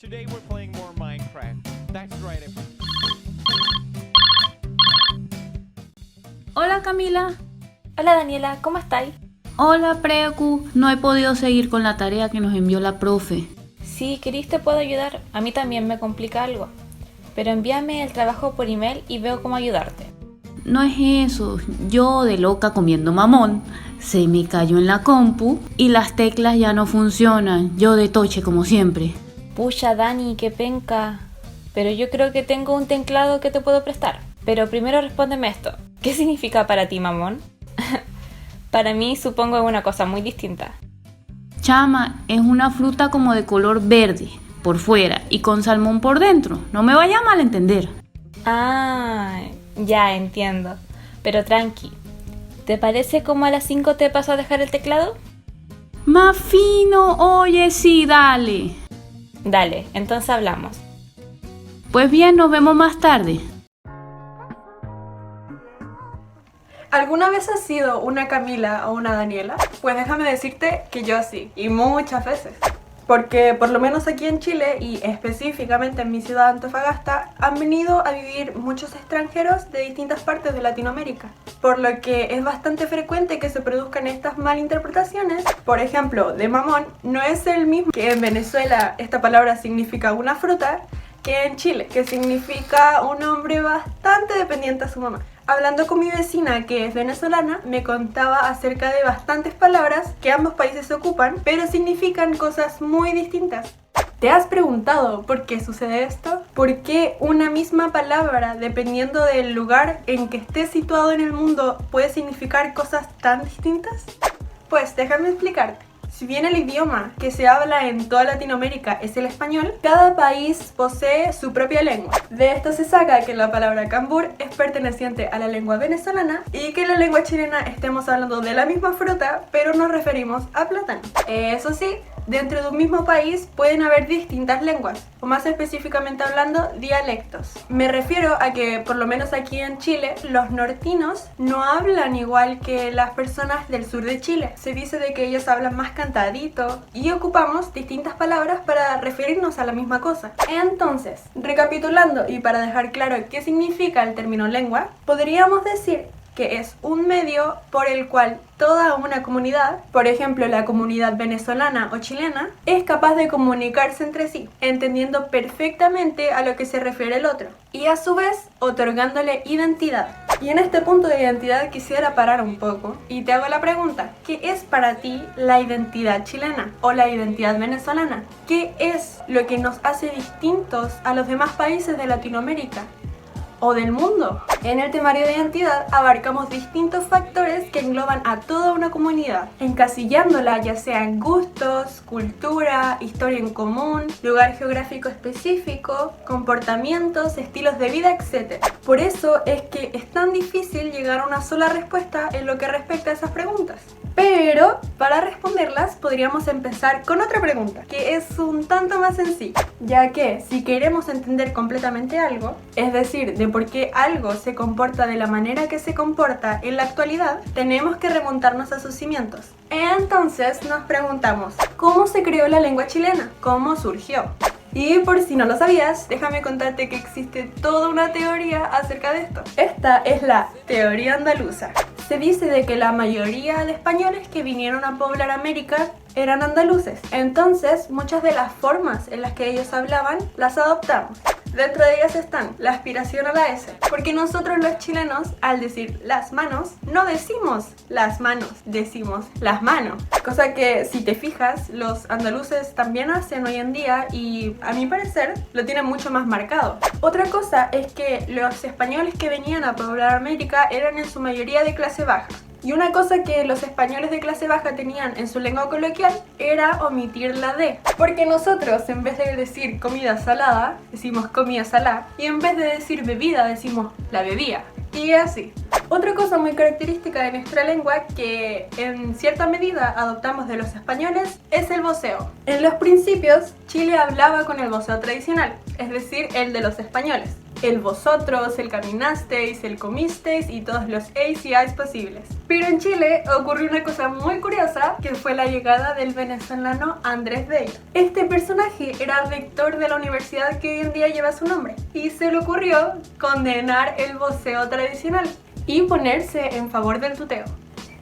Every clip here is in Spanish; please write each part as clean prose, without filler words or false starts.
Today we're playing more Minecraft. That's right. Hola Camila. Hola Daniela, ¿cómo estáis? Hola Precu. No he podido seguir con la tarea que nos envió la profe. Si querís te puedo ayudar, a mí también me complica algo. Pero envíame el trabajo por email y veo cómo ayudarte. No es eso. Yo de loca comiendo mamón. Se me cayó en la compu y las teclas ya no funcionan. Yo de toche como siempre. Pucha Dani, qué penca. Pero yo creo que tengo un teclado que te puedo prestar. Pero primero respóndeme esto. ¿Qué significa para ti mamón? Para mí supongo es una cosa muy distinta. Chama, es una fruta como de color verde por fuera y con salmón por dentro. No me vaya a malentender. Ah, ya entiendo. Pero tranqui. ¿Te parece como a las 5 te paso a dejar el teclado? Más fino, oye, sí, dale. Dale, entonces hablamos. Pues bien, nos vemos más tarde. ¿Alguna vez has sido una Camila o una Daniela? Pues déjame decirte que yo sí, y muchas veces. Porque por lo menos aquí en Chile, y específicamente en mi ciudad Antofagasta, han venido a vivir muchos extranjeros de distintas partes de Latinoamérica. Por lo que es bastante frecuente que se produzcan estas malinterpretaciones. Por ejemplo, de mamón no es el mismo que en Venezuela esta palabra significa una fruta, que en Chile, que significa un hombre bastante dependiente a su mamá. Hablando con mi vecina, que es venezolana, me contaba acerca de bastantes palabras que ambos países ocupan, pero significan cosas muy distintas. ¿Te has preguntado por qué sucede esto? ¿Por qué una misma palabra, dependiendo del lugar en que esté situado en el mundo, puede significar cosas tan distintas? Pues déjame explicarte. Si bien el idioma que se habla en toda Latinoamérica es el español, cada país posee su propia lengua. De esto se saca que la palabra cambur es perteneciente a la lengua venezolana y que en la lengua chilena estemos hablando de la misma fruta, pero nos referimos a plátano. Eso sí, dentro de un mismo país pueden haber distintas lenguas, o más específicamente hablando, dialectos. Me refiero a que, por lo menos aquí en Chile, los nortinos no hablan igual que las personas del sur de Chile. Se dice de que ellos hablan más cantadito y ocupamos distintas palabras para referirnos a la misma cosa. Entonces, recapitulando y para dejar claro qué significa el término lengua, podríamos decir que es un medio por el cual toda una comunidad, por ejemplo la comunidad venezolana o chilena, es capaz de comunicarse entre sí, entendiendo perfectamente a lo que se refiere el otro, y a su vez otorgándole identidad. Y en este punto de identidad quisiera parar un poco y te hago la pregunta: ¿qué es para ti la identidad chilena o la identidad venezolana? ¿Qué es lo que nos hace distintos a los demás países de Latinoamérica o del mundo? En el temario de identidad abarcamos distintos factores que engloban a toda una comunidad, encasillándola ya sea en gustos, cultura, historia en común, lugar geográfico específico, comportamientos, estilos de vida, etc. Por eso es que es tan difícil llegar a una sola respuesta en lo que respecta a esas preguntas. Pero para responderlas podríamos empezar con otra pregunta, que es un tanto más sencilla, ya que si queremos entender completamente algo, es decir, de por qué algo se comporta de la manera que se comporta en la actualidad, tenemos que remontarnos a sus cimientos. Entonces nos preguntamos, ¿cómo se creó la lengua chilena? ¿Cómo surgió? Y por si no lo sabías, déjame contarte que existe toda una teoría acerca de esto. Esta es la teoría andaluza. Se dice de que la mayoría de españoles que vinieron a poblar América eran andaluces. Entonces, muchas de las formas en las que ellos hablaban las adoptamos. Dentro de ellas están la aspiración a la S, porque nosotros los chilenos, al decir las manos, no decimos las manos, decimos las manos. Cosa que, si te fijas, los andaluces también hacen hoy en día y, a mi parecer, lo tienen mucho más marcado. Otra cosa es que los españoles que venían a poblar América eran en su mayoría de clase baja. Y una cosa que los españoles de clase baja tenían en su lengua coloquial era omitir la D. Porque nosotros, en vez de decir comida salada, decimos comida salá. Y en vez de decir bebida, decimos la bebía. Y así. Otra cosa muy característica de nuestra lengua que en cierta medida adoptamos de los españoles es el voceo. En los principios, Chile hablaba con el voceo tradicional, es decir, el de los españoles. el vosotros, el caminasteis, el comisteis y todos los eis y ais posibles. Pero en Chile ocurrió una cosa muy curiosa, que fue la llegada del venezolano Andrés Bello. Este personaje era rector de la universidad que hoy en día lleva su nombre y se le ocurrió condenar el voceo tradicional y ponerse en favor del tuteo.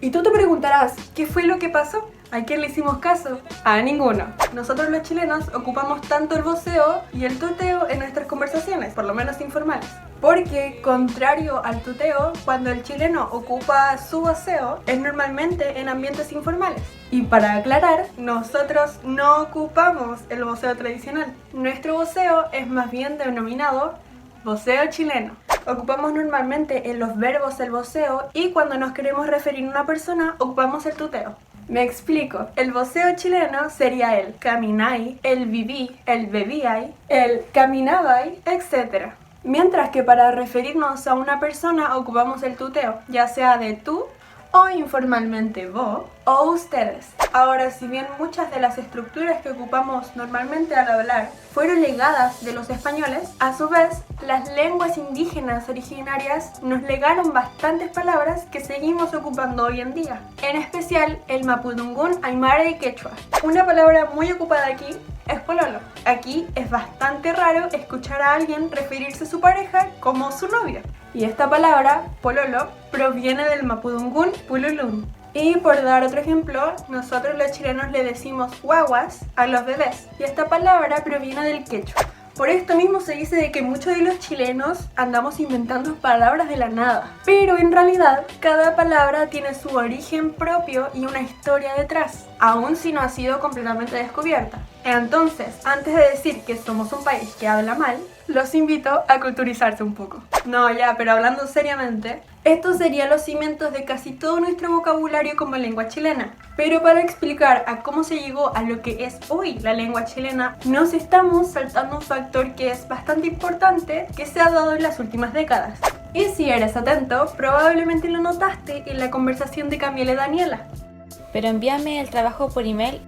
Y tú te preguntarás, ¿qué fue lo que pasó? ¿A quién le hicimos caso? A ninguno. Nosotros los chilenos ocupamos tanto el voceo y el tuteo en nuestras conversaciones, por lo menos informales. Porque, contrario al tuteo, cuando el chileno ocupa su voceo, es normalmente en ambientes informales. Y para aclarar, nosotros no ocupamos el voceo tradicional. Nuestro voceo es más bien denominado voceo chileno. Ocupamos normalmente en los verbos el voceo y cuando nos queremos referir a una persona, ocupamos el tuteo. Me explico. El voceo chileno sería el caminai, el viví, el bebíai, el caminabais, etc. Mientras que para referirnos a una persona ocupamos el tuteo, ya sea de tú o informalmente vos o ustedes. Ahora, si bien muchas de las estructuras que ocupamos normalmente al hablar fueron legadas de los españoles, a su vez, las lenguas indígenas originarias nos legaron bastantes palabras que seguimos ocupando hoy en día, en especial el mapudungún, aymara y quechua. Una palabra muy ocupada aquí es pololo. Aquí es bastante raro escuchar a alguien referirse a su pareja como su novio. Y esta palabra, pololo, proviene del mapudungún pululún. Y por dar otro ejemplo, nosotros los chilenos le decimos guaguas a los bebés. Y esta palabra proviene del quechua. Por esto mismo se dice de que muchos de los chilenos andamos inventando palabras de la nada. Pero en realidad, cada palabra tiene su origen propio y una historia detrás, aun si no ha sido completamente descubierta. Entonces, antes de decir que somos un país que habla mal, los invito a culturizarse un poco. No, ya, pero hablando seriamente, estos serían los cimientos de casi todo nuestro vocabulario como lengua chilena. Pero para explicar a cómo se llegó a lo que es hoy la lengua chilena, nos estamos saltando un factor que es bastante importante que se ha dado en las últimas décadas. Y si eres atento, probablemente lo notaste en la conversación de Camila y Daniela. Pero envíame el trabajo por email.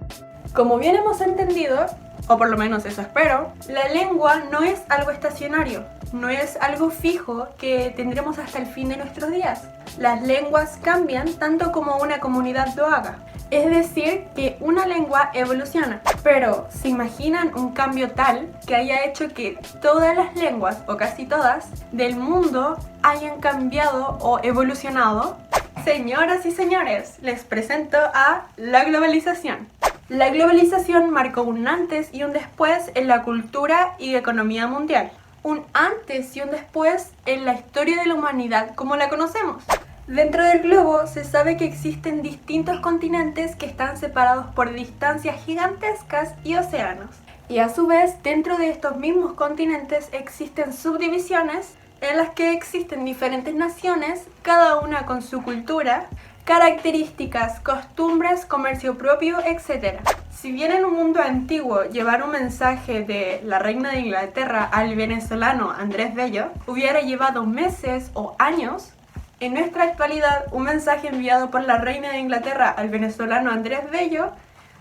Como bien hemos entendido, o por lo menos eso espero, la lengua no es algo estacionario, no es algo fijo que tendremos hasta el fin de nuestros días. Las lenguas cambian tanto como una comunidad lo haga. Es decir, que una lengua evoluciona. Pero, ¿se imaginan un cambio tal que haya hecho que todas las lenguas, o casi todas, del mundo hayan cambiado o evolucionado? Señoras y señores, les presento a la globalización. La globalización marcó un antes y un después en la cultura y economía mundial. Un antes y un después en la historia de la humanidad como la conocemos. Dentro del globo se sabe que existen distintos continentes que están separados por distancias gigantescas y océanos. Y a su vez, dentro de estos mismos continentes existen subdivisiones en las que existen diferentes naciones, cada una con su cultura, características, costumbres, comercio propio, etc. Si bien en un mundo antiguo llevar un mensaje de la reina de Inglaterra al venezolano Andrés Bello hubiera llevado meses o años, en nuestra actualidad un mensaje enviado por la reina de Inglaterra al venezolano Andrés Bello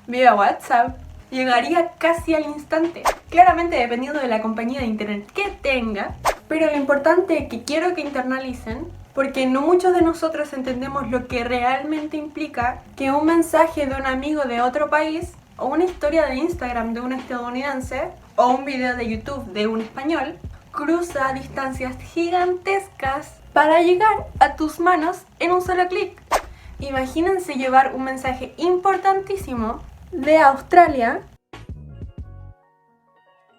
vía WhatsApp llegaría casi al instante, claramente dependiendo de la compañía de internet que tenga, pero lo importante que quiero que internalicen, porque no muchos de nosotros entendemos lo que realmente implica que un mensaje de un amigo de otro país, o una historia de Instagram de un estadounidense, o un video de YouTube de un español, cruza distancias gigantescas para llegar a tus manos en un solo clic. Imagínense llevar un mensaje importantísimo de Australia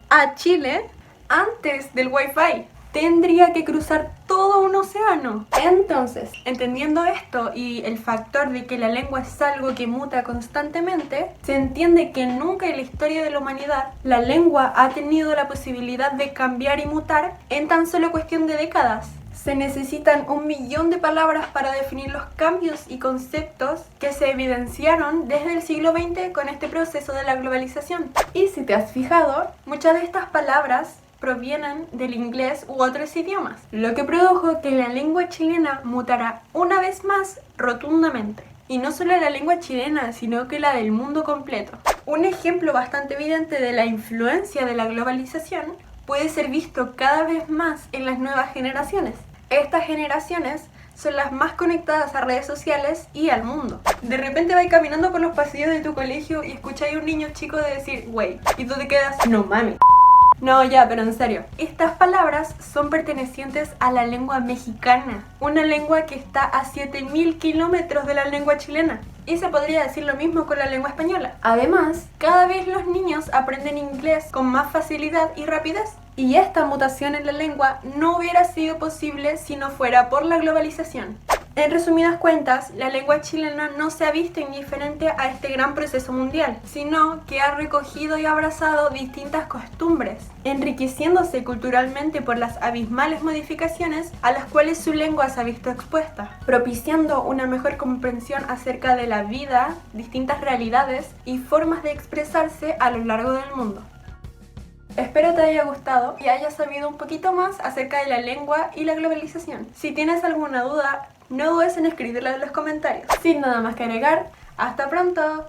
a Chile antes del Wi-Fi. Tendría que cruzar todo un océano. Entonces, entendiendo esto y el factor de que la lengua es algo que muta constantemente, se entiende que nunca en la historia de la humanidad la lengua ha tenido la posibilidad de cambiar y mutar en tan solo cuestión de décadas. Se necesitan 1 millón de palabras para definir los cambios y conceptos que se evidenciaron desde el siglo XX con este proceso de la globalización. Y si te has fijado, muchas de estas palabras provienen del inglés u otros idiomas, lo que produjo que la lengua chilena mutara una vez más rotundamente. Y no solo la lengua chilena, sino que la del mundo completo. Un ejemplo bastante evidente de la influencia de la globalización puede ser visto cada vez más en las nuevas generaciones. Estas generaciones son las más conectadas a redes sociales y al mundo. De repente vais caminando por los pasillos de tu colegio y escucháis a un niño chico de decir, wey, y tú te quedas, no mami. No, ya, pero en serio. Estas palabras son pertenecientes a la lengua mexicana, una lengua que está a 7000 kilómetros de la lengua chilena. Y se podría decir lo mismo con la lengua española. Además, cada vez los niños aprenden inglés con más facilidad y rapidez. Y esta mutación en la lengua no hubiera sido posible si no fuera por la globalización. En resumidas cuentas, la lengua chilena no se ha visto indiferente a este gran proceso mundial, sino que ha recogido y abrazado distintas costumbres, enriqueciéndose culturalmente por las abismales modificaciones a las cuales su lengua se ha visto expuesta, propiciando una mejor comprensión acerca de la vida, distintas realidades y formas de expresarse a lo largo del mundo. Espero te haya gustado y hayas sabido un poquito más acerca de la lengua y la globalización. Si tienes alguna duda, no dudes en escribirla en los comentarios. Sin nada más que agregar, ¡hasta pronto!